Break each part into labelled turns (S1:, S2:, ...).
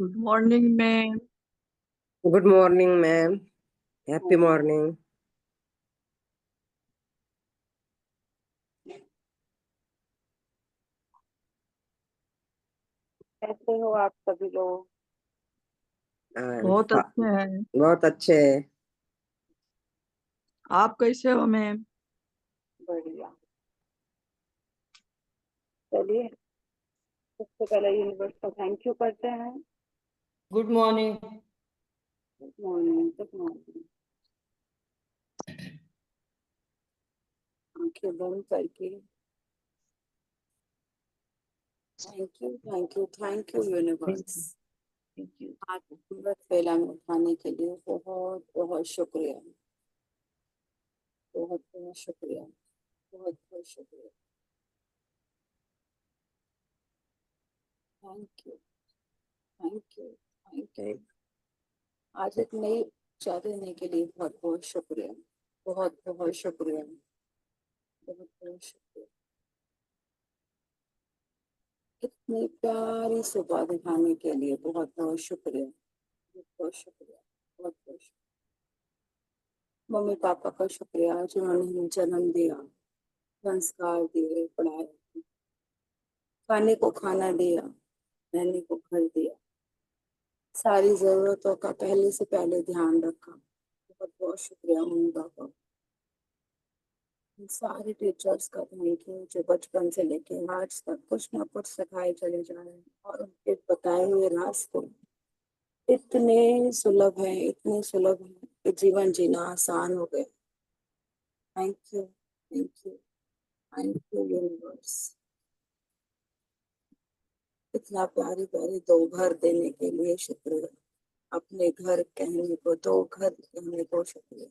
S1: Good morning ma'am.
S2: Good morning ma'am. Happy morning.
S3: कैसे हो आप सभी लोग?
S1: बहुत अच्छे हैं।
S2: बहुत अच्छे है।
S1: आप कैसे हो मैम?
S3: बढ़िया। चलिए, सबसे पहले यूनिवर्स का थैंक यू करते हैं।
S4: Good morning.
S3: Good morning, good morning. आंखें बंद करके thank you, thank you, thank you universe. आज अमृत वेला में उठाने के लिए बहुत बहुत शुक्रिया, बहुत बहुत शुक्रिया, बहुत बहुत शुक्रिया। Thank you, thank you, thank you. आज एक नई ऊर्जा देने के लिए बहुत बहुत शुक्रिया, बहुत बहुत शुक्रिया, बहुत बहुत शुक्रिया। इतनी प्यारी सुबह दिखाने के लिए बहुत बहुत शुक्रिया, बहुत बहुत शुक्रिया, बहुत बहुत शुक्रिया। मम्मी पापा का शुक्रिया जिन्होंने हमें जन्म दिया, संस्कार दिए, पढ़ाया, खाने को खाना दिया, रहने को घर दिया, सारी जरूरतों का पहले से पहले ध्यान रखा। बहुत बहुत शुक्रिया मम्मी पापा। सारे टीचर्स का थैंक यू जो बचपन से लेके आज तक कुछ ना कुछ सिखाए चले जा रहे हैं और उनके बताए हुए रास्ते इतने सुलभ है, इतने सुलभ है कि जीवन जीना आसान हो गया। Thank you, thank you, thank you universe. इतना प्यारी प्यारी दो घर देने के लिए शुक्रिया। अपने घर कहने को, दो घर कहने को शुक्रिया।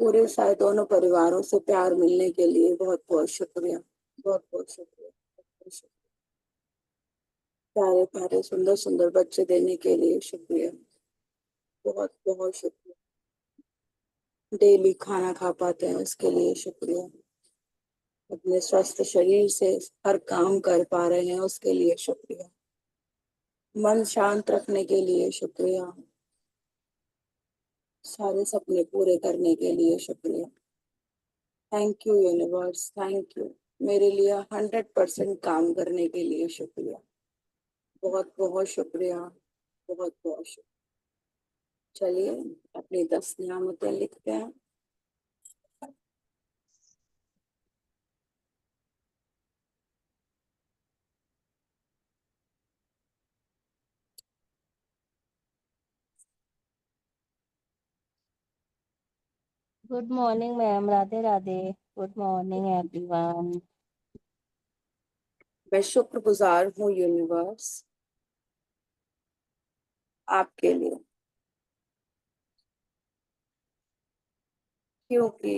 S3: पूरे सारे दोनों परिवारों से प्यार मिलने के लिए बहुत बहुत शुक्रिया, बहुत बहुत शुक्रिया, बहुत बहुत शुक्रिया। प्यारे प्यारे सुंदर सुंदर बच्चे देने के लिए शुक्रिया, बहुत बहुत शुक्रिया। डेली खाना खा पाते हैं उसके लिए शुक्रिया। अपने स्वस्थ शरीर से हर काम कर पा रहे हैं उसके लिए शुक्रिया। मन शांत रखने के लिए शुक्रिया। सारे सपने पूरे करने के लिए शुक्रिया। Thank you universe, thank you. मेरे लिए 100% काम करने के लिए शुक्रिया। बहुत बहुत शुक्रिया, बहुत बहुत शुक्रिया। चलिए अपनी 10 नियामतें लिखते हैं।
S5: Good morning ma'am, Radhe Radhe. Good morning everyone.
S3: मैं शुक्रगुजार हूँ यूनिवर्स आपके लिए, क्योंकि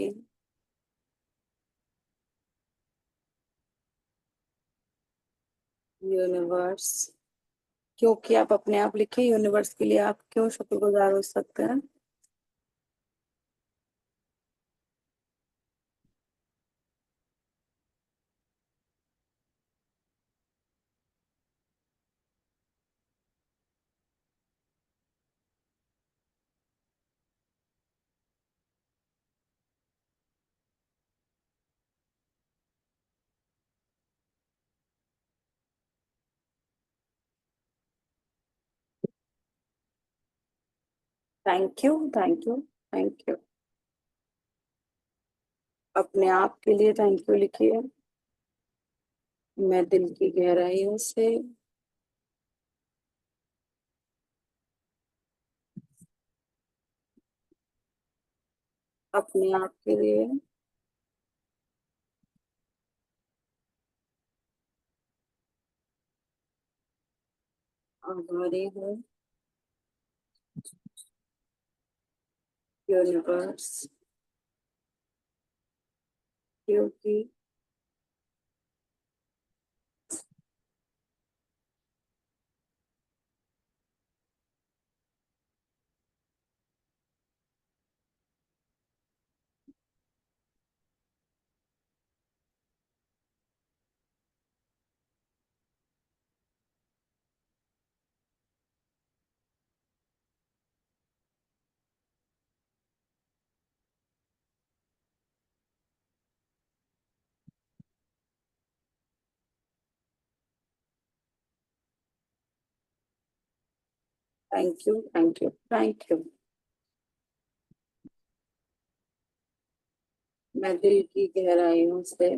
S3: यूनिवर्स, क्योंकि आप अपने आप लिखिए यूनिवर्स के लिए आप क्यों शुक्रगुजार हो सकते हैं। Thank you, thank you, thank you. अपने आप के लिए थैंक यू लिखिए। मैं दिल की गहराइयों से अपने आप के लिए आभारी हूँ यूनिवर्स, क्योंकि thank you, thank you, thank you. मैं दिल की गहराइयों से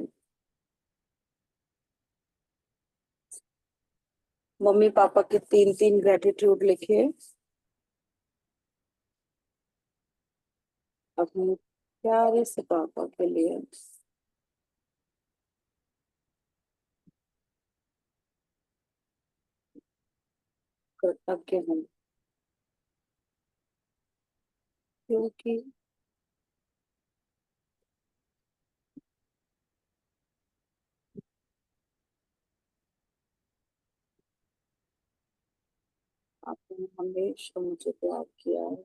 S3: मम्मी पापा के 3-3 ग्रेटिट्यूड लिखिए अपने प्यारे से पापा के लिए। कृतज्ञ हूँ क्योंकि आपने हमेशा मुझे प्यार किया है।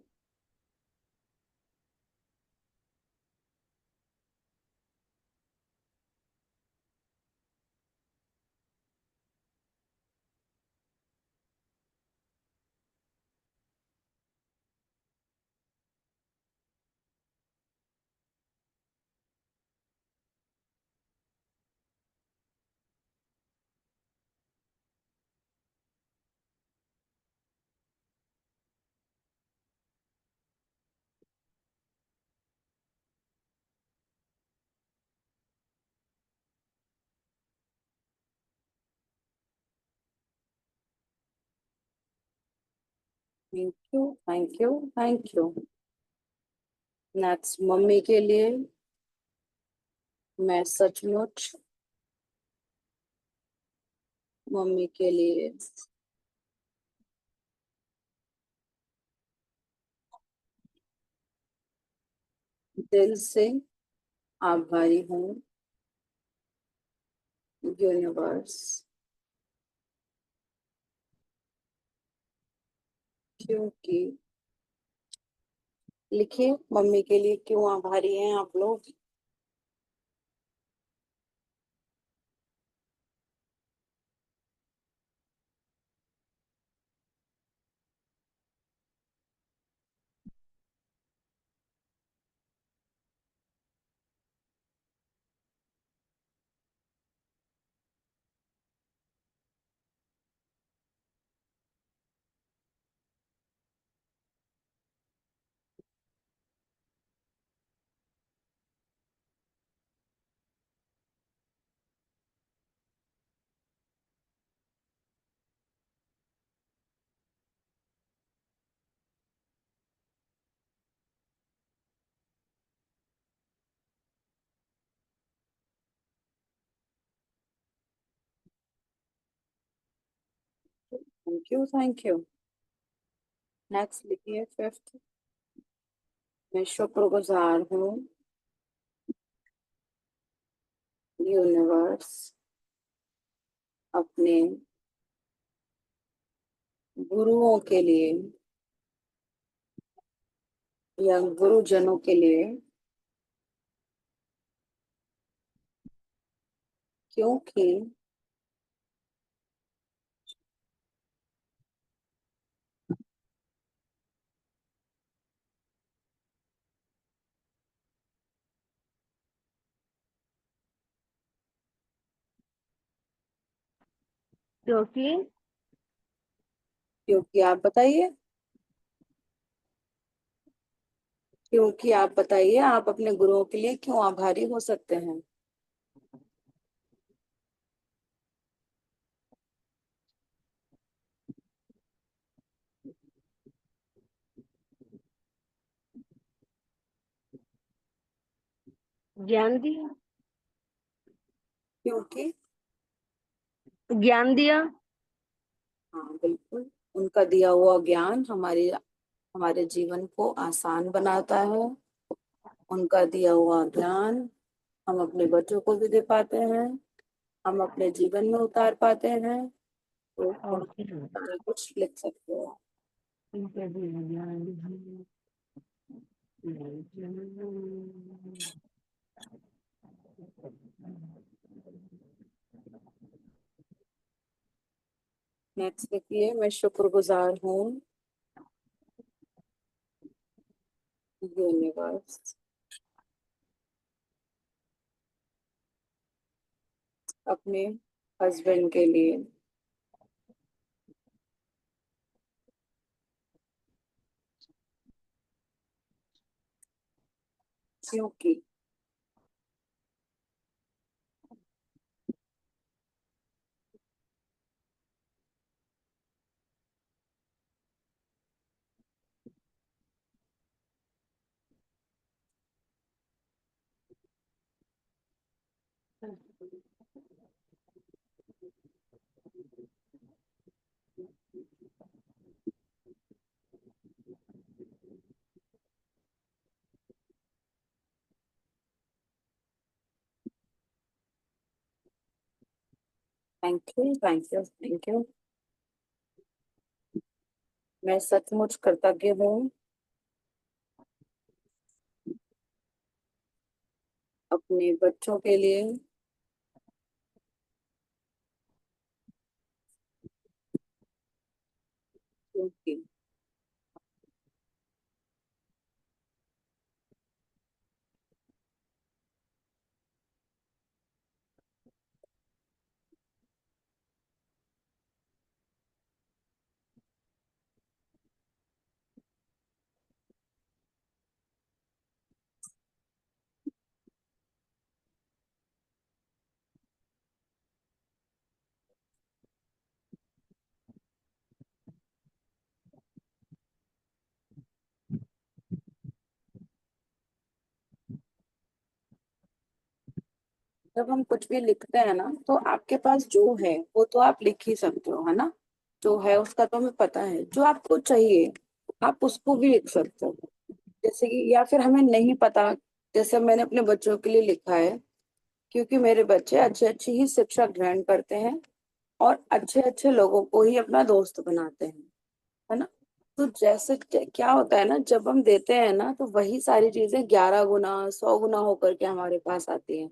S3: Thank you, thank you, thank you. Next mummy के लिए मैं सचमुच मम्मी के लिए दिल से आभारी हूँ यूनिवर्स, क्योंकि लिखिए मम्मी के लिए क्यों आभारी हैं आप लोग। Thank you, thank you. Next लिखिए फिफ्थ, मैं शुक्रगुजार हूँ यूनिवर्स अपने गुरुओं के लिए या गुरुजनों के लिए, क्योंकि
S5: क्योंकि
S3: क्योंकि आप बताइए, क्योंकि आप बताइए आप अपने गुरुओं के लिए क्यों आभारी हो सकते हैं।
S5: ज्ञान दिया,
S3: क्योंकि
S5: ज्ञान दिया।
S3: हाँ बिल्कुल, उनका दिया हुआ ज्ञान हमारे जीवन को आसान बनाता है। उनका दिया हुआ ज्ञान हम अपने बच्चों को भी दे पाते हैं, हम अपने जीवन में उतार पाते हैं। तो
S5: और
S3: सारा कुछ लिख सकते हो। नेक्स्ट लिखिए, मैं शुक्रगुजार हूँ यूनिवर्स अपने हस्बैंड के लिए क्योंकि thank you, thank you, thank you. मैं सचमुच कृतज्ञ हूँ अपने बच्चों के लिए, क्योंकि जब हम कुछ भी लिखते हैं ना, तो आपके पास जो है वो तो आप लिख ही सकते हो, है ना। जो है उसका तो हमें पता है, जो आपको चाहिए आप उसको भी लिख सकते हो। जैसे कि या फिर हमें नहीं पता, जैसे मैंने अपने बच्चों के लिए लिखा है, क्योंकि मेरे बच्चे अच्छे अच्छी ही शिक्षा ग्रहण करते हैं और अच्छे अच्छे लोगों को ही अपना दोस्त बनाते हैं, है ना। तो जैसे क्या होता है ना, जब हम देते हैं ना, तो वही सारी चीजें 11 गुना 100 गुना होकर के हमारे पास आती हैं।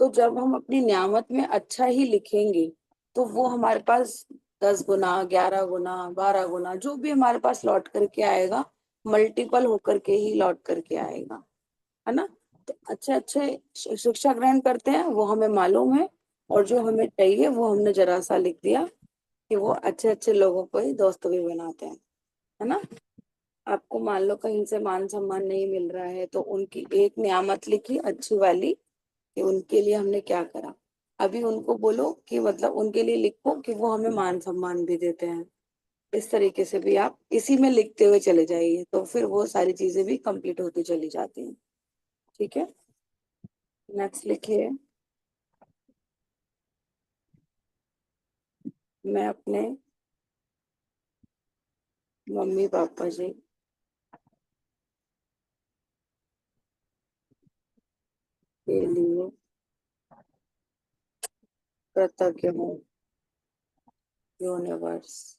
S3: तो जब हम अपनी नियामत में अच्छा ही लिखेंगे, तो वो हमारे पास 10 गुना 11 गुना 12 गुना जो भी हमारे पास लौट करके आएगा, मल्टीपल होकर के ही लौट करके आएगा, है ना। तो अच्छे अच्छे शिक्षा ग्रहण करते हैं, वो हमें मालूम है। और जो हमें चाहिए वो हमने जरा सा लिख दिया, कि वो अच्छे अच्छे लोगों को ही दोस्त भी बनाते हैं, है ना। आपको मान लो कहीं से मान सम्मान नहीं मिल रहा है, तो उनकी एक नियामत लिखी अच्छी वाली, कि उनके लिए हमने क्या करा। अभी उनको बोलो कि मतलब उनके लिए लिखो कि वो हमें मान सम्मान भी देते हैं। इस तरीके से भी आप इसी में लिखते हुए चले जाइए, तो फिर वो सारी चीजें भी कंप्लीट होती चली जाती हैं। ठीक है, नेक्स्ट लिखिए। मैं अपने मम्मी पापा जी के लिए कृतज्ञ हूँ, यूनिवर्स,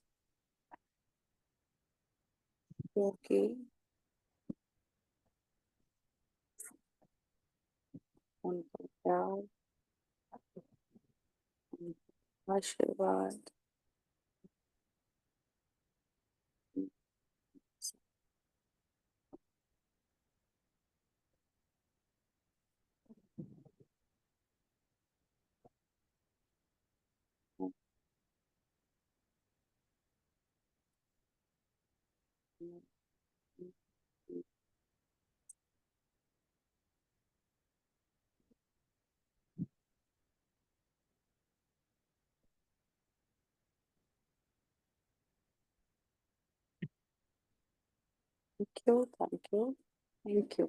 S3: क्योंकि उनका प्यार, उनका आशीर्वाद thank you, thank you, thank you.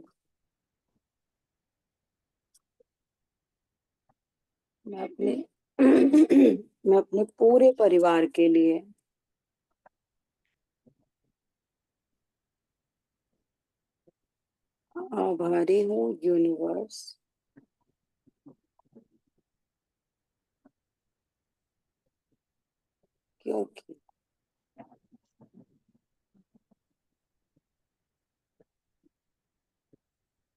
S3: मैं अपने मैं अपने पूरे परिवार के लिए आभारी हूँ, यूनिवर्स, क्योंकि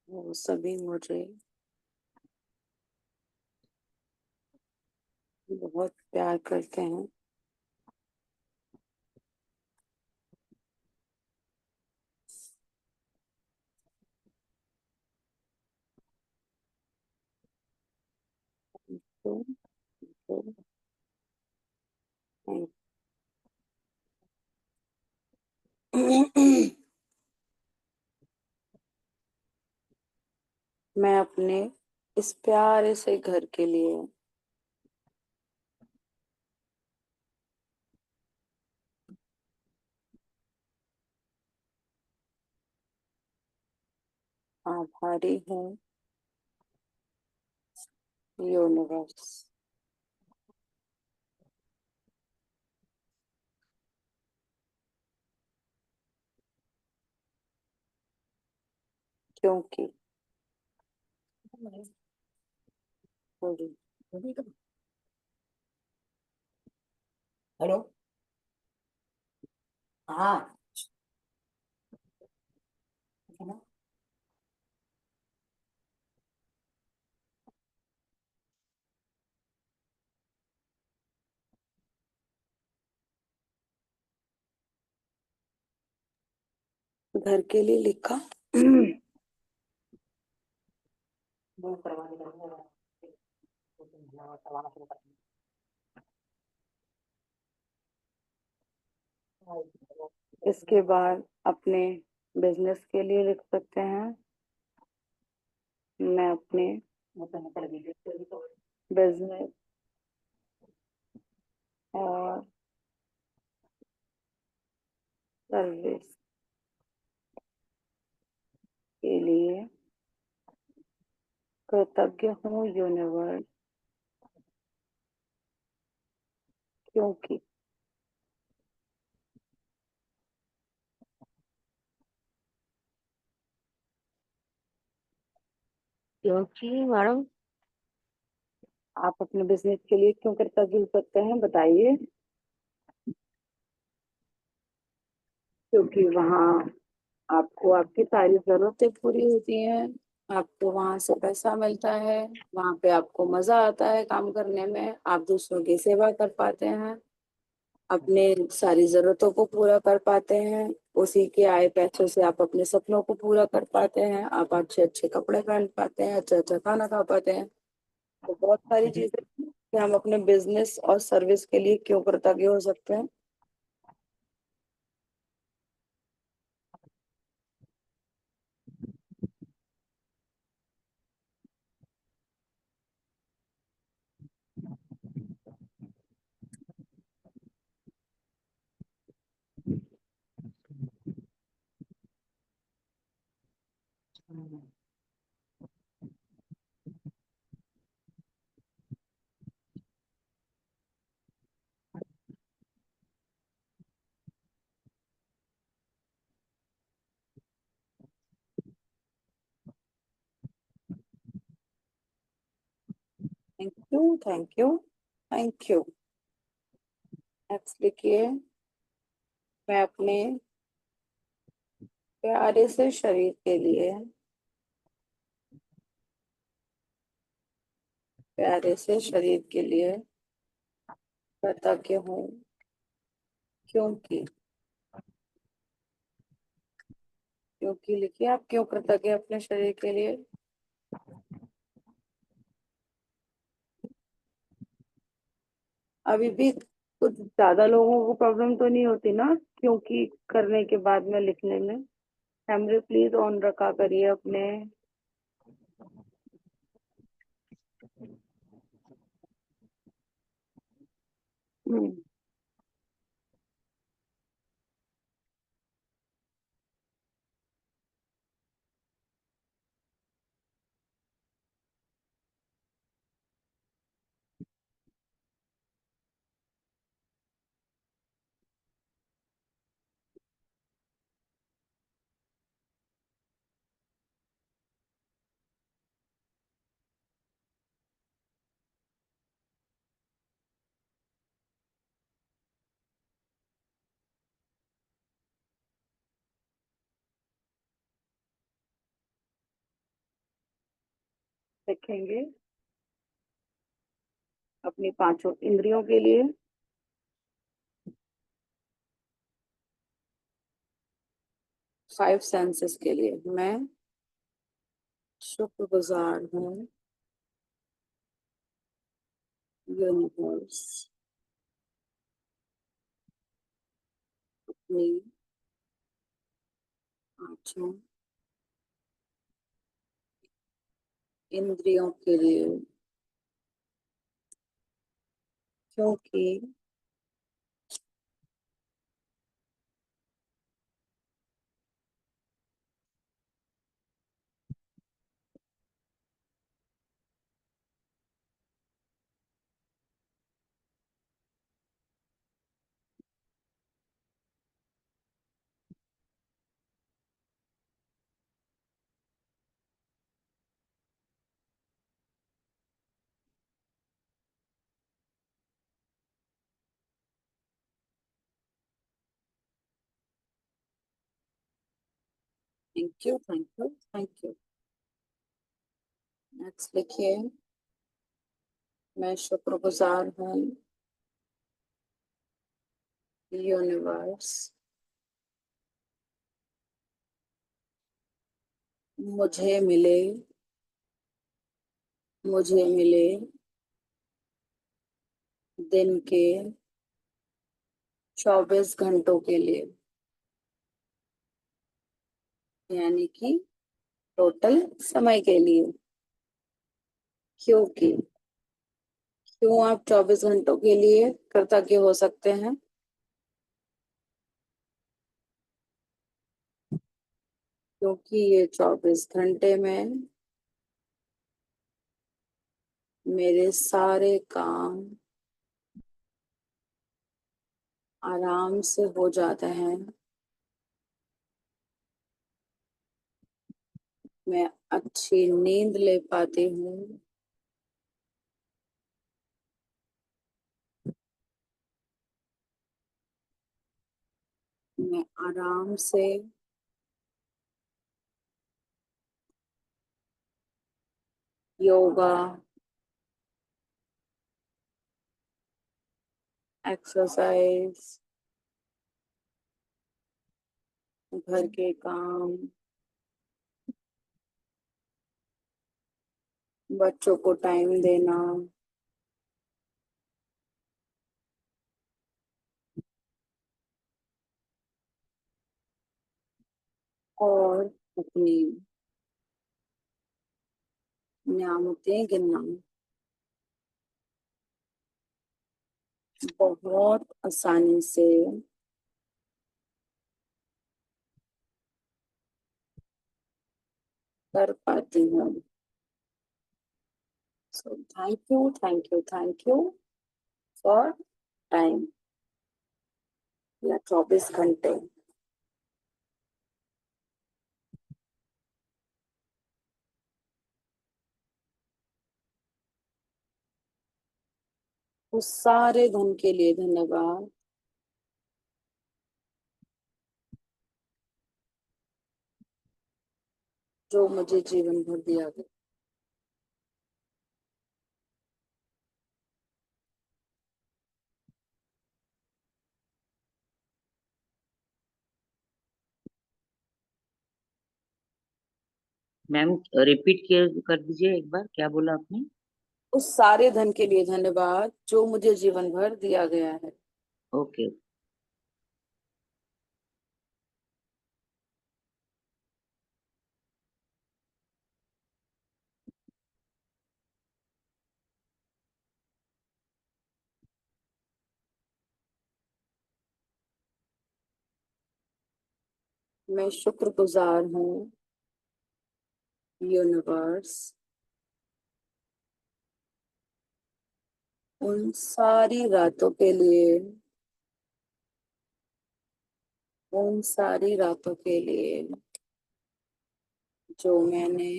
S3: वो सभी मुझे बहुत प्यार करते हैं। तो, तो, thank- मैं अपने इस प्यारे से घर के लिए आभारी हूँ यूनिवर्स। क्योंकि
S4: हेलो। हाँ।
S3: घर के लिए लिखा। इसके बाद अपने बिजनेस के लिए लिख सकते हैं। मैं अपने बिजनेस और सर्विस के लिए कृतज्ञ हूँ यूनिवर्स। क्योंकि
S5: मैडम
S3: आप अपने बिजनेस के लिए क्यों कृतज्ञ हो सकते हैं, बताइए। क्योंकि वहाँ आपको आपकी सारी जरूरतें पूरी होती हैं, आपको वहां से पैसा मिलता है, वहां पे आपको मजा आता है काम करने में, आप दूसरों की सेवा कर पाते हैं, अपने सारी जरूरतों को पूरा कर पाते हैं। उसी के आए पैसों से आप अपने सपनों को पूरा कर पाते हैं, आप अच्छे अच्छे कपड़े पहन पाते हैं, अच्छा अच्छा खाना खा पाते हैं। तो बहुत सारी चीजें हैं कि हम अपने बिजनेस और सर्विस के लिए क्यों कृतज्ञ हो सकते हैं। Thank you, thank you, thank you. Next लिखिए। मैं अपने प्यारे से शरीर के लिए प्यारे से शरीर के लिए कृतज्ञ हूँ। क्योंकि क्योंकि लिखिए, आप क्यों कृतज्ञ हैं अपने शरीर के लिए। अभी भी कुछ ज्यादा लोगों को प्रॉब्लम तो नहीं होती ना, क्योंकि करने के बाद में लिखने में। कैमरे प्लीज ऑन रखा करिए अपने। हम्म, लिखेंगे अपनी पांचों इंद्रियों के लिए, 5 सेंसेस के लिए मैं शुक्रगुजार हूँ यूनिवर्स। अपनी पांचों इंद्रियों के लिए, क्योंकि thank you, thank you, thank you. Next लिखिए, मैं शुक्रगुजार हूँ यूनिवर्स मुझे मिले दिन के 24 घंटों के लिए, यानी कि टोटल समय के लिए। क्योंकि क्यों आप 24 घंटों के लिए कृतज्ञ हो सकते हैं? क्योंकि ये 24 घंटे में मेरे सारे काम आराम से हो जाते हैं। मैं अच्छी नींद ले पाती हूँ। मैं आराम से योगा, एक्सरसाइज, घर के काम, बच्चों को टाइम देना और अपनी नियामतें गिनना बहुत आसानी से कर पाती हूँ। So thank you, thank you, thank you for time या 24 घंटे। उस सारे धन के लिए धन्यवाद जो मुझे जीवन भर दिया गया।
S4: मैम रिपीट कर दीजिए एक बार, क्या बोला आपने?
S3: उस सारे धन के लिए धन्यवाद जो मुझे जीवन भर दिया गया है।
S4: ओके।
S3: मैं शुक्रगुजार हूँ यूनिवर्स उन सारी रातों के लिए, उन सारी रातों के लिए जो मैंने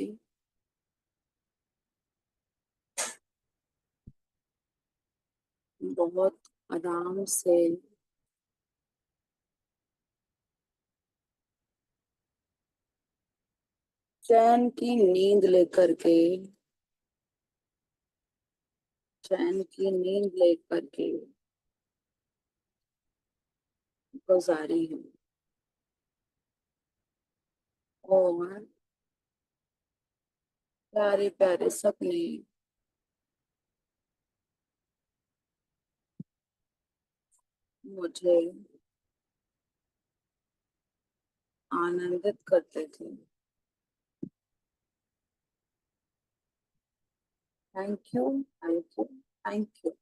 S3: बहुत आराम से चैन की नींद लेकर के, चैन की नींद लेकर के गुजारी हूँ। और प्यारे प्यारे सपने मुझे आनंदित करते थे। Thank you, thank you, thank you.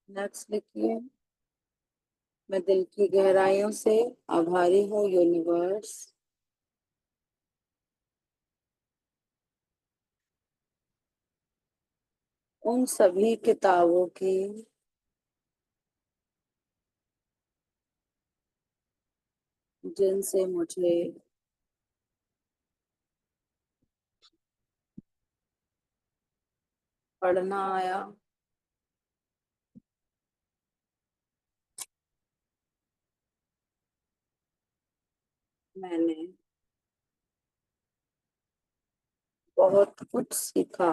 S3: Next लिखिए, मैं दिल की गहराइयों से आभारी हूँ यूनिवर्स उन सभी किताबों की जिनसे मुझे पढ़ना आया। मैंने बहुत कुछ सीखा।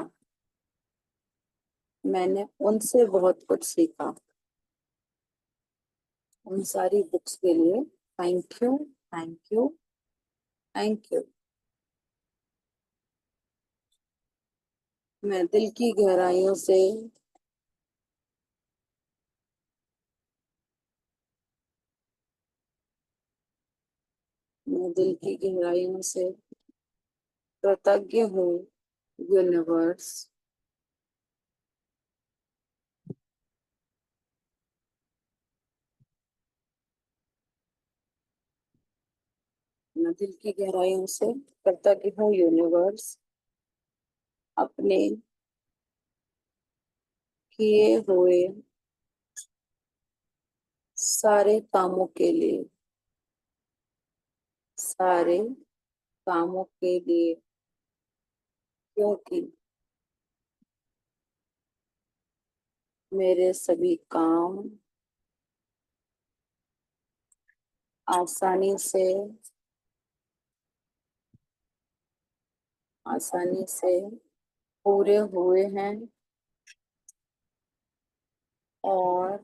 S3: मैंने उनसे बहुत कुछ सीखा। उन सारी बुक्स के लिए thank you, thank you, thank you. मैं दिल की गहराइयों से मैं दिल की गहराइयों से कृतज्ञ हूँ यूनिवर्स मैं दिल की गहराइयों से कृतज्ञ हूँ यूनिवर्स अपने किए हुए सारे कामों के लिए, सारे कामों के लिए, क्योंकि मेरे सभी काम आसानी से पूरे हुए हैं और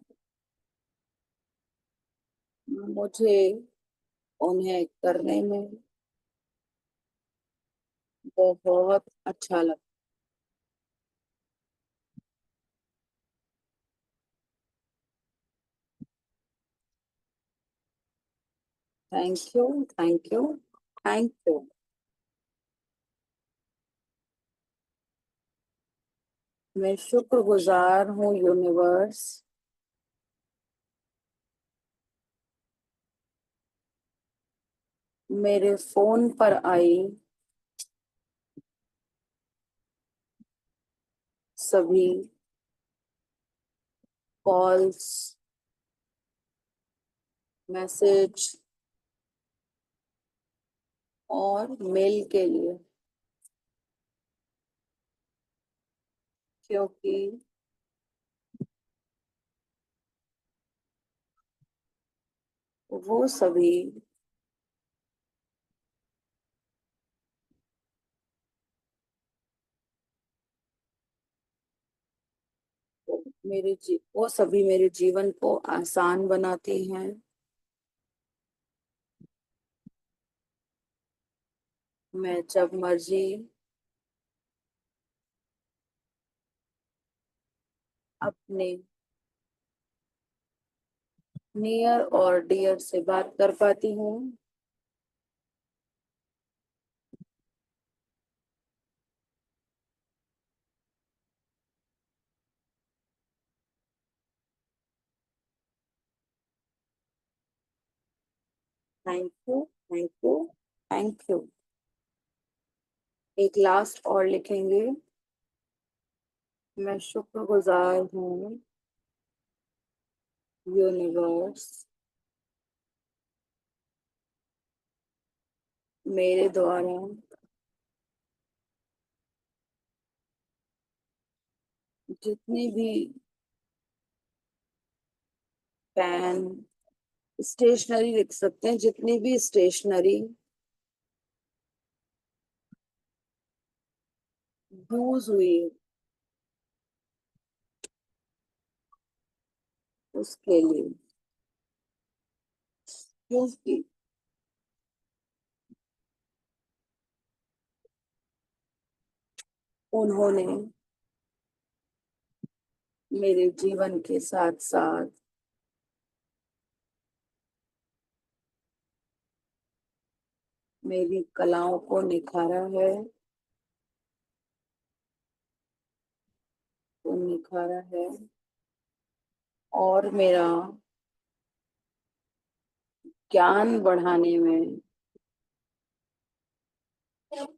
S3: मुझे उन्हें करने में बहुत अच्छा लगता। Thank you, thank you, thank you. मैं शुक्रगुजार हूँ यूनिवर्स मेरे फोन पर आई सभी कॉल्स, मैसेज और मेल के लिए, क्योंकि वो सभी वो सभी मेरे जीवन को आसान बनाती हैं। मैं जब मर्जी अपने नियर और डियर से बात कर पाती हूँ। Thank you, thank you, thank you. एक लास्ट और लिखेंगे, मैं शुक्रगुजार हूँ यूनिवर्स मेरे द्वारा जितनी भी पेन, स्टेशनरी लिख सकते हैं, जितनी भी स्टेशनरी यूज हुई उसके लिए, क्योंकि उन्होंने मेरे जीवन के साथ साथ मेरी कलाओं को निखारा है, और मेरा ज्ञान बढ़ाने में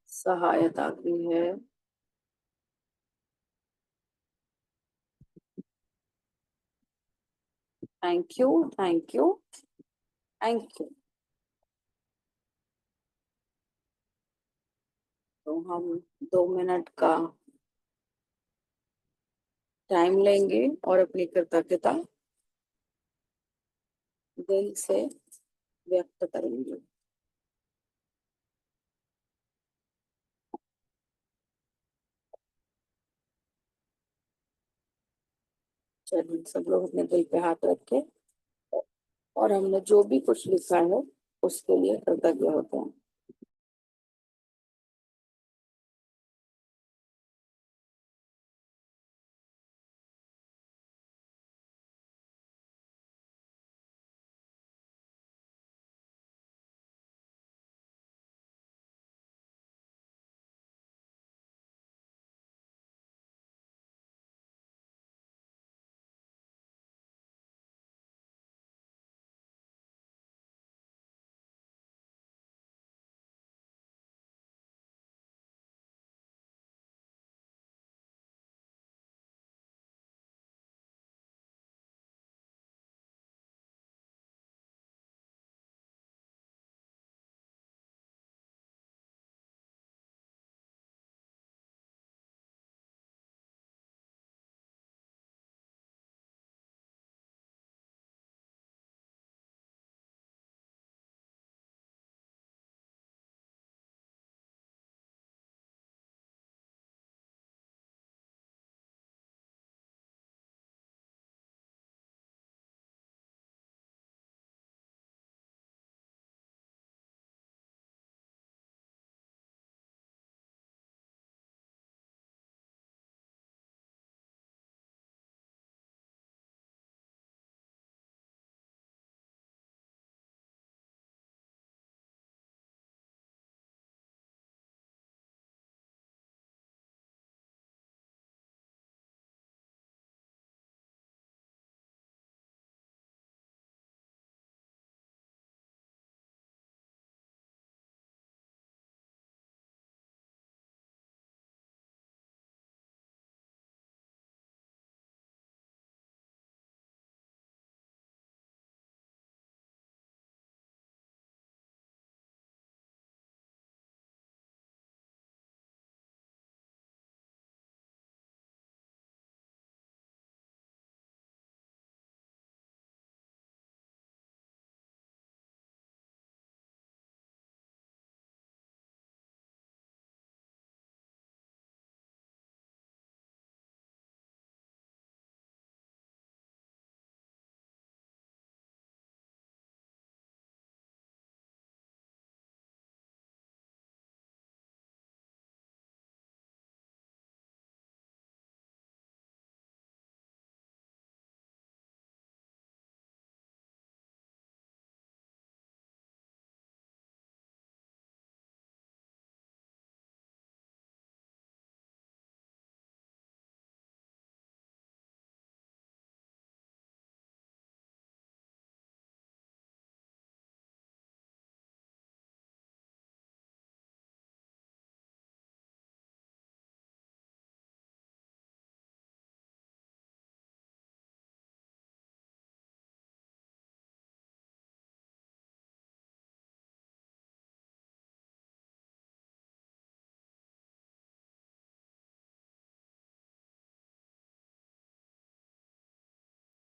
S3: सहायता की है। Thank you, thank you, thank you. तो हम 2 मिनट का टाइम लेंगे और अपनी कृतज्ञता दिल से व्यक्त करेंगे। चलिए सब लोग अपने दिल पे हाथ रखें और हमने जो भी कुछ लिखा है उसके लिए कृतज्ञ होते हैं।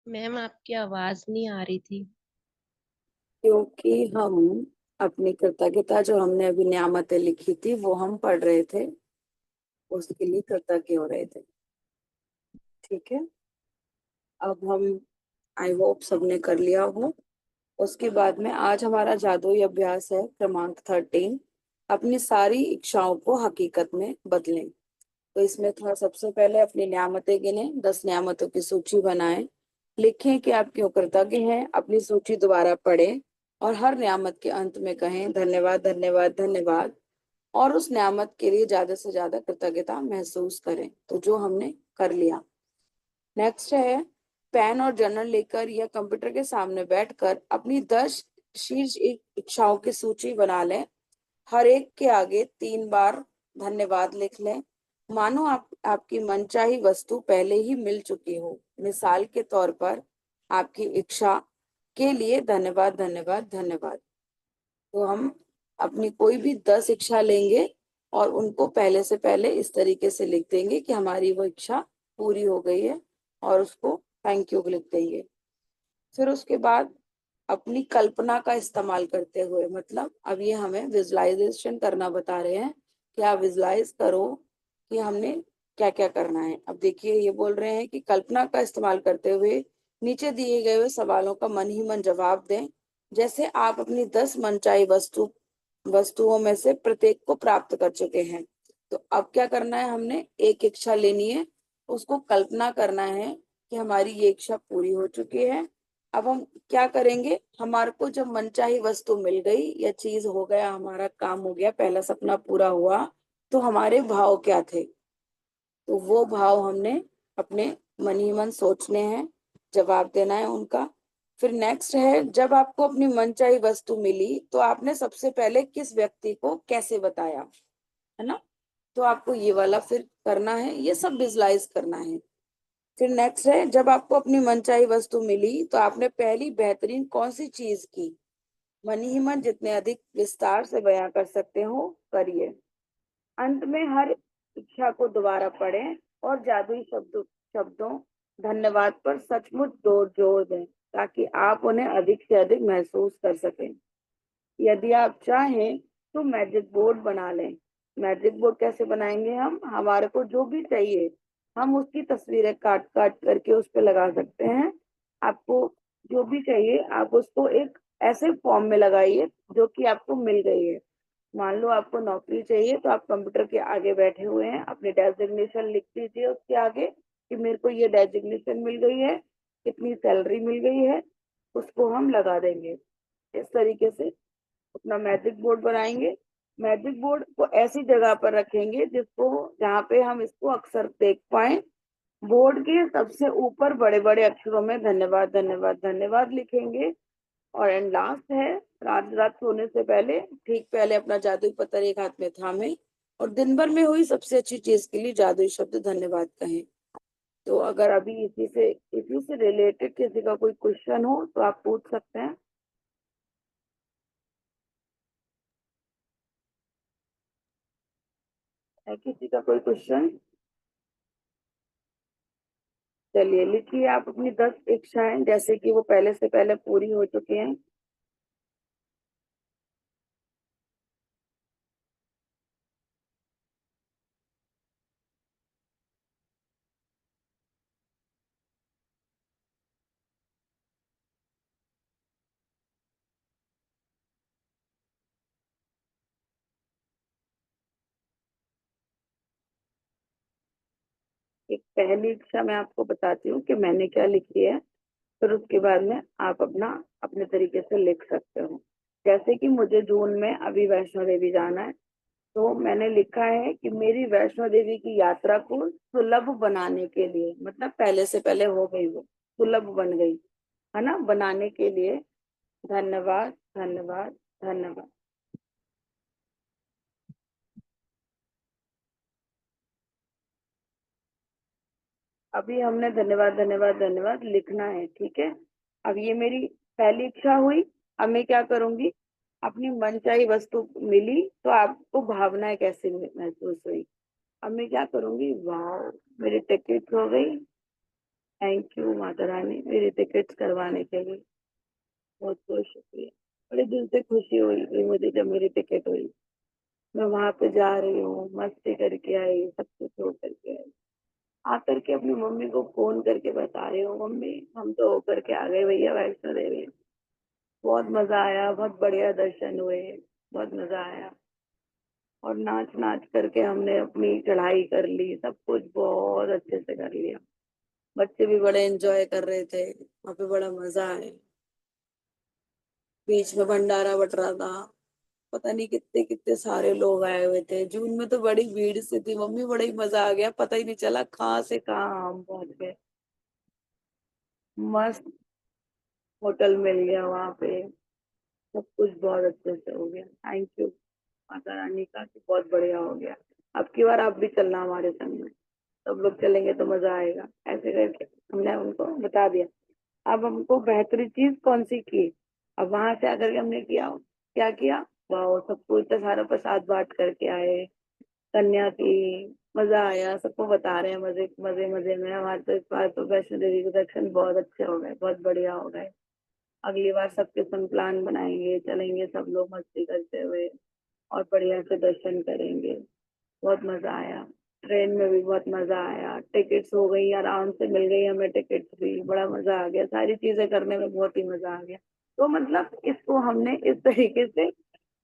S6: मैम आपकी आवाज नहीं आ रही थी।
S3: क्योंकि हम अपनी कृतज्ञता जो हमने अभी नियामतें लिखी थी वो हम पढ़ रहे थे, उसके लिए कृतज्ञ हो रहे थे। ठीक है, अब हम आई होप सबने कर लिया हो। उसके बाद में आज हमारा जादुई अभ्यास है क्रमांक 13, अपनी सारी इच्छाओं को हकीकत में बदलें। तो इसमें थोड़ा सबसे पहले अपनी नियामतें गिने, 10 नियामतों की सूची बनाएं, लिखें कि आप क्यों कृतज्ञ हैं, अपनी सूची दोबारा पढ़ें और हर नियामत के अंत में कहें धन्यवाद धन्यवाद धन्यवाद, और उस नियामत के लिए ज्यादा से ज्यादा कृतज्ञता महसूस करें। तो जो हमने कर लिया। नेक्स्ट है, पेन और जर्नल लेकर या कंप्यूटर के सामने बैठकर अपनी 10 शीर्ष इच्छाओं की सूची बना लें। हर एक के आगे 3 बार धन्यवाद लिख लें, मानो आपकी मनचाही वस्तु पहले ही मिल चुकी हो। मिसाल के तौर पर, आपकी इच्छा के लिए धन्यवाद धन्यवाद धन्यवाद। तो हम अपनी कोई भी 10 इच्छा लेंगे और उनको पहले से पहले इस तरीके से लिख देंगे कि हमारी वो इच्छा पूरी हो गई है, और उसको थैंक यू लिख देंगे। फिर उसके बाद अपनी कल्पना का इस्तेमाल करते हुए, मतलब अब ये हमें विजुअलाइजेशन करना बता रहे हैं कि आप विजुअलाइज करो कि हमने क्या क्या करना है। अब देखिए, ये बोल रहे हैं कि कल्पना का इस्तेमाल करते हुए नीचे दिए गए हुए सवालों का मन ही मन जवाब दें। जैसे आप अपनी 10 मनचाही वस्तुओं में से प्रत्येक को प्राप्त कर चुके हैं, तो अब क्या करना है, हमने एक इच्छा लेनी है, उसको कल्पना करना है कि हमारी ये इच्छा पूरी हो चुकी है। अब हम क्या करेंगे, हमारे को जब मनचाही वस्तु मिल गई या चीज हो गया, हमारा काम हो गया, पहला सपना पूरा हुआ, तो हमारे भाव क्या थे, तो वो भाव हमने अपने मन ही मन सोचने हैं, जवाब देना है उनका। फिर नेक्स्ट है, जब आपको अपनी मनचाही वस्तु मिली तो आपने सबसे पहले किस व्यक्ति को कैसे बताया, है ना। तो आपको ये वाला फिर करना है, ये सब विजुअलाइज करना है। फिर नेक्स्ट है, जब आपको अपनी मनचाही वस्तु मिली तो आपने पहली बेहतरीन कौन सी चीज की। मन ही मन जितने अधिक विस्तार से बयां कर सकते हो करिए। अंत में हर इच्छा को दोबारा पढ़ें और जादुई शब्दों धन्यवाद पर सचमुच जोर दें, ताकि आप उन्हें अधिक से अधिक महसूस कर सकें। यदि आप चाहें तो मैजिक बोर्ड बना लें। मैजिक बोर्ड कैसे बनाएंगे, हम हमारे को जो भी चाहिए हम उसकी तस्वीरें काट काट करके उस पर लगा सकते हैं। आपको जो भी चाहिए आप उसको एक ऐसे फॉर्म में लगाइए जो कि आपको मिल गई है। मान लो आपको नौकरी चाहिए, तो आप कंप्यूटर के आगे बैठे हुए हैं, अपनी डेजिग्नेशन लिख दीजिए उसके आगे कि मेरे को ये डेजिग्नेशन मिल गई है, कितनी सैलरी मिल गई है, उसको हम लगा देंगे। इस तरीके से अपना मैजिक बोर्ड बनाएंगे। मैजिक बोर्ड को ऐसी जगह पर रखेंगे जिसको जहाँ पे हम इसको अक्सर देख पाए। बोर्ड के सबसे ऊपर बड़े बड़े अक्षरों में धन्यवाद धन्यवाद धन्यवाद लिखेंगे। और एंड लास्ट है, रात रात सोने से पहले ठीक पहले अपना जादुई पत्थर एक हाथ में थामे और दिन भर में हुई सबसे अच्छी चीज के लिए जादुई शब्द धन्यवाद कहें। तो अगर अभी इसी से रिलेटेड किसी का कोई क्वेश्चन हो तो आप पूछ सकते हैं। है किसी का कोई क्वेश्चन? चलिए लिखिए आप अपनी 10 इच्छाएं, जैसे कि वो पहले से पहले पूरी हो चुकी हैं। एक पहली इच्छा मैं आपको बताती हूँ कि मैंने क्या लिखी है, फिर उसके बाद में आप अपना अपने तरीके से लिख सकते हो। जैसे कि मुझे जून में अभी वैष्णो देवी जाना है, तो मैंने लिखा है कि मेरी वैष्णो देवी की यात्रा को सुलभ बनाने के लिए, मतलब पहले से पहले हो गई वो सुलभ बन गई, है ना, बनाने के लिए धन्यवाद धन्यवाद धन्यवाद। अभी हमने धन्यवाद धन्यवाद धन्यवाद लिखना है, ठीक है। अब ये मेरी पहली इच्छा हुई। अब मैं क्या करूंगी, अपनी मनचाही वस्तु मिली तो आपको भावनाएं कैसे महसूस हुई। अब मैं क्या करूंगी, वाह मेरी टिकट हो गई, थैंक यू माता रानी मेरी टिकट करवाने के लिए, बहुत बहुत शुक्रिया। बड़े दिल से खुशी हुई कि मुझे जब मेरी टिकट हुई, मैं वहां पे जा रही हूँ, मस्ती करके आई, सब कुछ हो करके आई, आकर के अपनी मम्मी को फोन करके बता रही हूँ, मम्मी हम तो होकर के आ गए भैया वैष्णो देवी, बहुत मजा आया, बहुत बढ़िया दर्शन हुए, बहुत मजा आया, और नाच नाच करके हमने अपनी चढ़ाई कर ली, सब कुछ बहुत अच्छे से कर लिया। बच्चे भी बड़े एंजॉय कर रहे थे, वहाँ पे बड़ा मजा आया। बीच में भंडारा बट रहा था, पता नहीं कितने कितने सारे लोग आए हुए थे। जून में तो बड़ी भीड़ से थी मम्मी, बड़ा ही मजा आ गया, पता ही नहीं चला कहाँ से कहाँ हम पहुंच गए। मस्त होटल मिल गया वहां पे, सब कुछ बहुत अच्छे से हो गया। थैंक यू माता रानी का कि बहुत बढ़िया हो गया। अब की बार आप भी चलना हमारे संग में, सब लोग चलेंगे तो मजा आएगा। ऐसे करके हमने उनको बता दिया। अब हमको बेहतरीन चीज कौन सी की, अब वहां से आकर के हमने किया क्या किया, वाह सबको इतना सारा प्रसाद बांट करके आए, कन्या की, मजा आया, सबको बता रहे हैं मजे मजे मजे में। हमारे तो इस बार तो वैष्णो देवी के दर्शन बहुत अच्छे हो गए, बहुत बढ़िया हो गए। अगली बार सबके संग प्लान बनाएंगे, चलेंगे सब लोग मस्ती करते हुए और बढ़िया से दर्शन करेंगे। बहुत मजा आया, ट्रेन में भी बहुत मजा आया, टिकट्स हो गई आराम से, मिल गई हमें टिकट्स भी, बड़ा मजा आ गया, सारी चीजें करने में बहुत ही मजा आ गया। तो मतलब इसको हमने इस तरीके से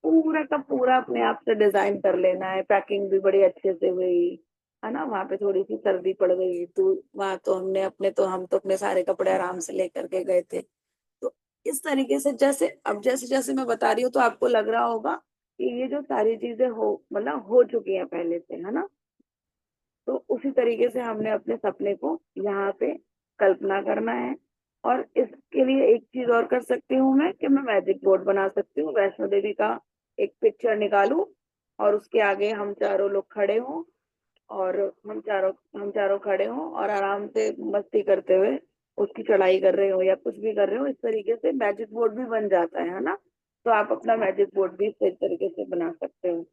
S3: पूरा का पूरा अपने आप से डिजाइन कर लेना है। पैकिंग भी बड़ी अच्छे से हुई है ना। वहां पे थोड़ी सी सर्दी पड़ गई तो वहां तो हमने अपने तो हम तो अपने सारे कपड़े आराम से लेकर के गए थे। तो इस तरीके से जैसे अब जैसे जैसे मैं बता रही हूँ तो आपको लग रहा होगा कि ये जो सारी चीजें हो मतलब हो चुकी हैं पहले से, है ना। तो उसी तरीके से हमने अपने सपने को यहाँ पे कल्पना करना है। और इसके लिए एक चीज और कर सकती हूँ मैं कि मैं मैजिक बोर्ड बना सकती हूँ, वैष्णो देवी का एक पिक्चर निकालूं और उसके आगे हम चारों लोग खड़े हों, और हम चारों खड़े हों और आराम से मस्ती करते हुए उसकी चढ़ाई कर रहे हो या कुछ भी कर रहे हो। इस तरीके से मैजिक बोर्ड भी बन जाता है ना। तो आप अपना मैजिक बोर्ड भी इस तरीके से बना सकते हो।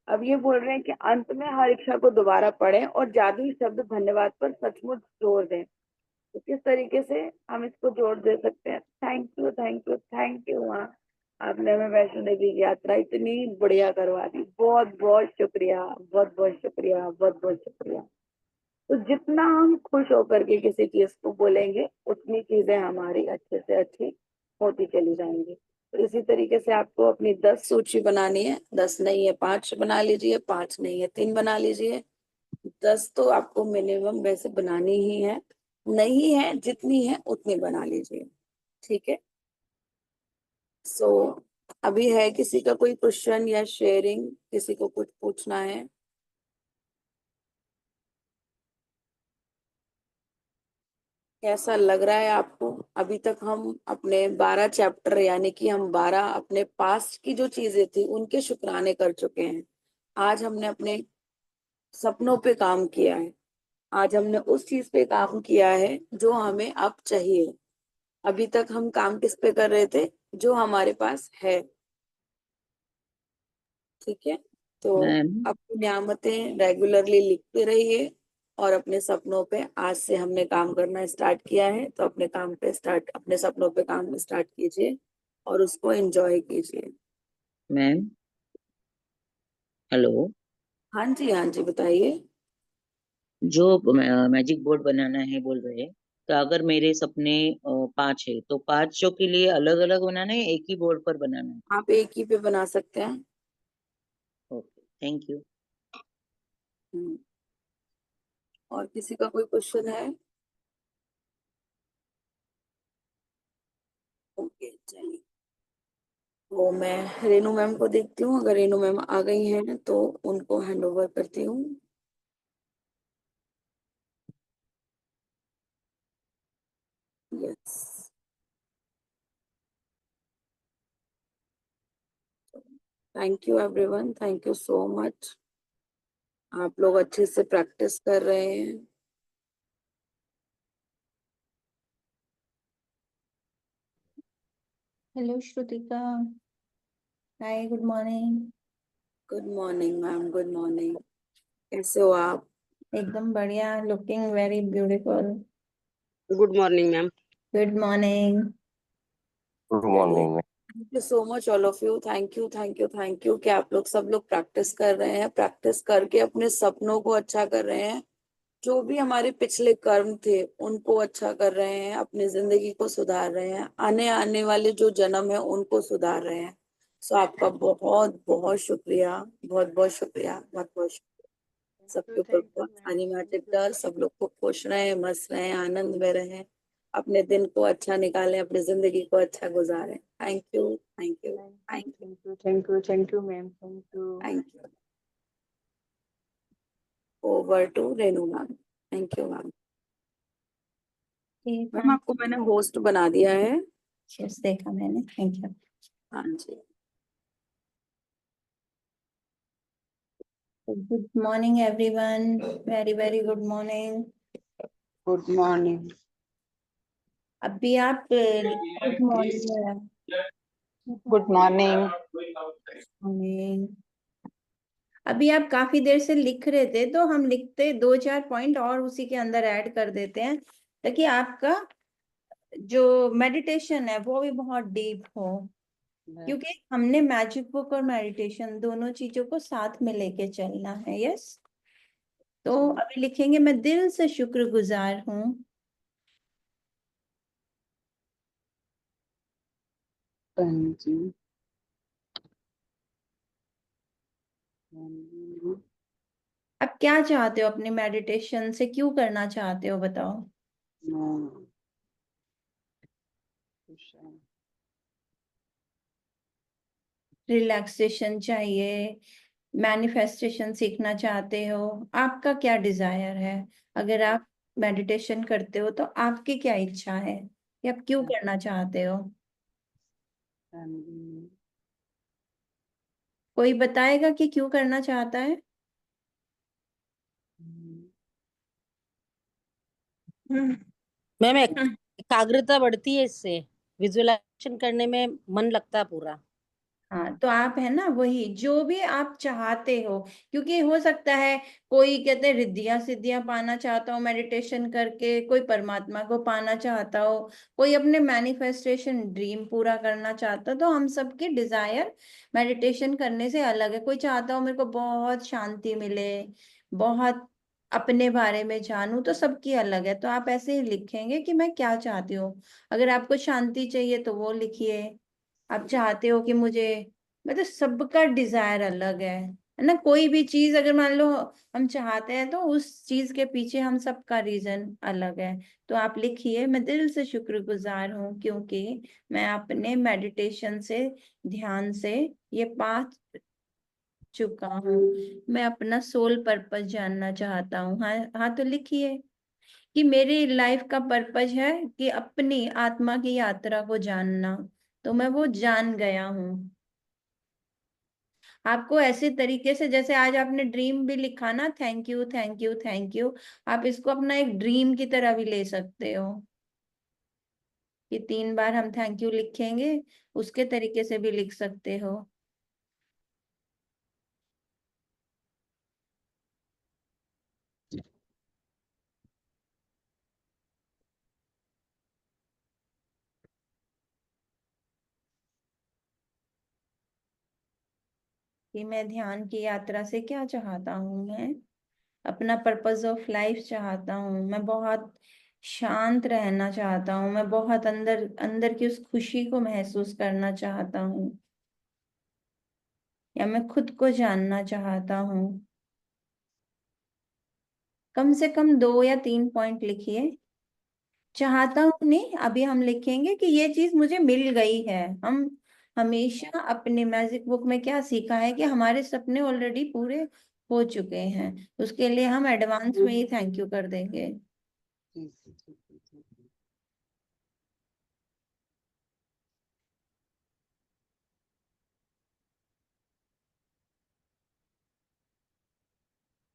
S3: अब ये बोल रहे हैं कि अंत में हर इच्छा को दोबारा पढ़ें और जादुई शब्द धन्यवाद पर सचमुच जोर दें। तो किस तरीके से हम इसको जोड़ दे सकते हैं। Thank you thank you thank you माँ, आपने हमें वैष्णो देवी की यात्रा इतनी बढ़िया करवा दी, बहुत बहुत शुक्रिया, बहुत बहुत शुक्रिया, बहुत बहुत शुक्रिया। तो जितना हम खुश होकर के किसी चीज को बोलेंगे उतनी चीजें हमारी अच्छे से अच्छी होती चली जाएंगी। तो इसी तरीके से आपको अपनी 10 सूची बनानी है, 10 नहीं है 5 बना लीजिए, 5 नहीं है 3 बना लीजिए, 10 तो आपको मिनिमम वैसे बनानी ही है, नहीं है जितनी है उतनी बना लीजिए, ठीक है। सो अभी है किसी का कोई क्वेश्चन या शेयरिंग, किसी को कुछ पूछना है? कैसा लग रहा है आपको? अभी तक हम अपने 12 चैप्टर यानी कि हम 12 अपने पास्ट की जो चीजें थी उनके शुक्राने कर चुके हैं। आज हमने अपने सपनों पे काम किया है, आज हमने उस चीज पे काम किया है जो हमें अब चाहिए। अभी तक हम काम किस पे कर रहे थे? जो हमारे पास है, ठीक है। तो
S4: मैम
S3: अपनी नियामतें रेगुलरली लिखते रहिए और अपने सपनों पे आज से हमने काम करना स्टार्ट किया है तो अपने काम पे स्टार्ट, अपने सपनों पे काम स्टार्ट कीजिए और उसको एंजॉय कीजिए।
S4: मैम हेलो,
S3: हाँ जी बताइए।
S4: जो मैजिक बोर्ड बनाना है बोल रहे हैं, तो अगर मेरे सपने 5 है तो 5 के लिए अलग अलग बनाना है, एक ही बोर्ड पर बनाना है?
S3: आप एक ही पे बना सकते हैं।
S4: Okay, thank you.
S3: हम्म, और किसी का कोई क्वेश्चन है? ओके चलिए, वो मैं रेनू मैम को देखती हूँ, अगर रेनू मैम आ गई हैं तो उनको हैंड ओवर करती हूँ। Yes, thank you everyone, thank you so much. आप लोग अच्छे से प्रैक्टिस कर रहे हैं।
S5: Hello Shrutika, hi, good morning.
S3: Good morning ma'am, good morning. कैसे हो आप?
S5: एकदम बढ़िया, looking very beautiful.
S7: Good morning ma'am.
S5: Good morning.
S8: Good
S3: चलिए,
S8: morning.
S3: Thank you so much all of you, thank you thank you thank you कि आप लोग सब लोग प्रैक्टिस कर रहे हैं, प्रैक्टिस करके अपने सपनों को अच्छा कर रहे हैं। जो भी हमारे पिछले कर्म थे उनको अच्छा कर रहे हैं, अपनी जिंदगी को सुधार रहे हैं, आने आने वाले जो जन्म है उनको सुधार रहे हैं। सो आपका बहुत बहुत शुक्रिया, बहुत बहुत शुक्रिया, बहुत बहुत शुक्रिया। सबके ऊपर
S6: थैंक यू
S3: बहुत
S6: मैम,
S3: सारी
S6: थैंक
S3: मैजिक
S6: यू।
S3: डर, सब लोग को खुश रहे, मस्त रहे, आनंद में रहे, अपने दिन को अच्छा निकालें, अपनी जिंदगी को अच्छा गुजारें। Thank you, thank you, thank you,
S1: thank you ma'am, thank you.
S3: Thank you. Over to Renu ma'am. Thank you ma'am. Ma'am आपको मैंने होस्ट बना दिया है।
S5: यस, देखा मैंने, थैंक यू।
S3: हाँ जी।
S5: Good morning everyone, very very good morning.
S7: Good morning.
S5: अभी आप good morning.
S7: Good morning.
S5: Morning. अभी आप काफी देर से लिख रहे थे, तो हम लिखते 2-4 पॉइंट और उसी के अंदर ऐड कर देते हैं, ताकि आपका जो मेडिटेशन है वो भी बहुत डीप हो। क्योंकि हमने मैजिक बुक और मेडिटेशन दोनों चीजों को साथ में लेके चलना है। यस, तो अभी लिखेंगे, मैं दिल से शुक्रगुजार हूँ
S7: जी।
S5: अब क्या चाहते हो अपने मेडिटेशन से, क्यों करना चाहते हो बताओ। रिलैक्सेशन चाहिए, मैनिफेस्टेशन सीखना चाहते हो, आपका क्या डिजायर है। अगर आप मेडिटेशन करते हो तो आपकी क्या इच्छा है, कि आप क्यों करना चाहते हो। कोई बताएगा कि क्यों करना चाहता है।
S7: मैम एकाग्रता बढ़ती है इससे, विजुअलाइजेशन करने में मन लगता है पूरा।
S5: हाँ, तो आप है ना, वही जो भी आप चाहते हो। क्योंकि हो सकता है कोई कहते हैं रिद्धियां सिद्धियां पाना चाहता हो मेडिटेशन करके, कोई परमात्मा को पाना चाहता हो, कोई अपने मैनिफेस्टेशन ड्रीम पूरा करना चाहता हो। तो हम सबके डिजायर मेडिटेशन करने से अलग है। कोई चाहता हो मेरे को बहुत शांति मिले, बहुत अपने बारे में जानूं, तो सबकी अलग है। तो आप ऐसे ही लिखेंगे कि मैं क्या चाहती हूँ। अगर आपको शांति चाहिए तो वो लिखिए। आप चाहते हो कि मुझे, मतलब सबका डिजायर अलग है ना। कोई भी चीज अगर मान लो हम चाहते हैं, तो उस चीज के पीछे हम सबका रीजन अलग है। तो आप लिखिए, मैं दिल से शुक्रगुजार हूँ क्योंकि मैं अपने मेडिटेशन से, ध्यान से ये पा चुका हूँ। मैं अपना सोल पर्पस जानना चाहता हूँ। हाँ हाँ, तो लिखिए कि मेरी लाइफ का पर्पस है कि अपनी आत्मा की यात्रा को जानना, तो मैं वो जान गया हूँ। आपको ऐसे तरीके से, जैसे आज आपने ड्रीम भी लिखा ना, thank you thank you thank you, आप इसको अपना एक ड्रीम की तरह भी ले सकते हो कि 3 बार हम थैंक यू लिखेंगे। उसके तरीके से भी लिख सकते हो। कि मैं ध्यान की यात्रा से क्या चाहता हूँ, मैं अपना पर्पस ऑफ लाइफ चाहता हूँ, मैं बहुत शांत रहना चाहता हूँ, मैं बहुत अंदर अंदर की उस खुशी को महसूस करना चाहता हूँ, या मैं खुद को जानना चाहता हूँ। कम से कम 2 या 3 पॉइंट लिखिए। चाहता हूँ नहीं, अभी हम लिखेंगे कि ये चीज मुझे मिल गई है। हम हमेशा अपने मैजिक बुक में क्या सीखा है कि हमारे सपने ऑलरेडी पूरे हो चुके हैं। उसके लिए हम एडवांस में ही थैंक यू कर देंगे।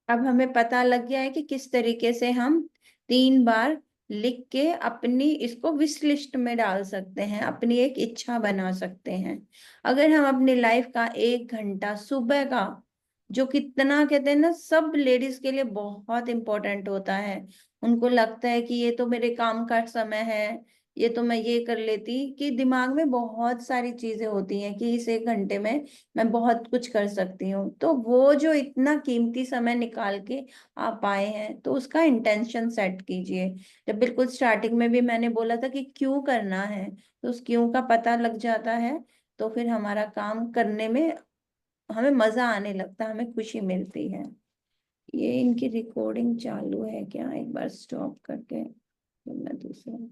S5: अब हमें पता लग गया है कि किस तरीके से हम 3 बार लिख के अपनी इसको विश लिस्ट में डाल सकते हैं, अपनी एक इच्छा बना सकते हैं। अगर हम अपनी लाइफ का 1 घंटा सुबह का, जो कितना कहते हैं ना, सब लेडीज के लिए बहुत इंपॉर्टेंट होता है। उनको लगता है कि ये तो मेरे काम का समय है, ये तो मैं ये कर लेती, कि दिमाग में बहुत सारी चीजें होती हैं कि इस 1 घंटे में मैं बहुत कुछ कर सकती हूँ। तो वो जो इतना कीमती समय निकाल के आप आए हैं, तो उसका इंटेंशन सेट कीजिए। जब बिल्कुल स्टार्टिंग में भी मैंने बोला था कि क्यों करना है, तो उस क्यों का पता लग जाता है, तो फिर हमारा काम करने में हमें मजा आने लगता है, हमें खुशी मिलती है। ये इनकी रिकॉर्डिंग चालू है क्या, एक बार स्टॉप करके फिर मैं दूसरा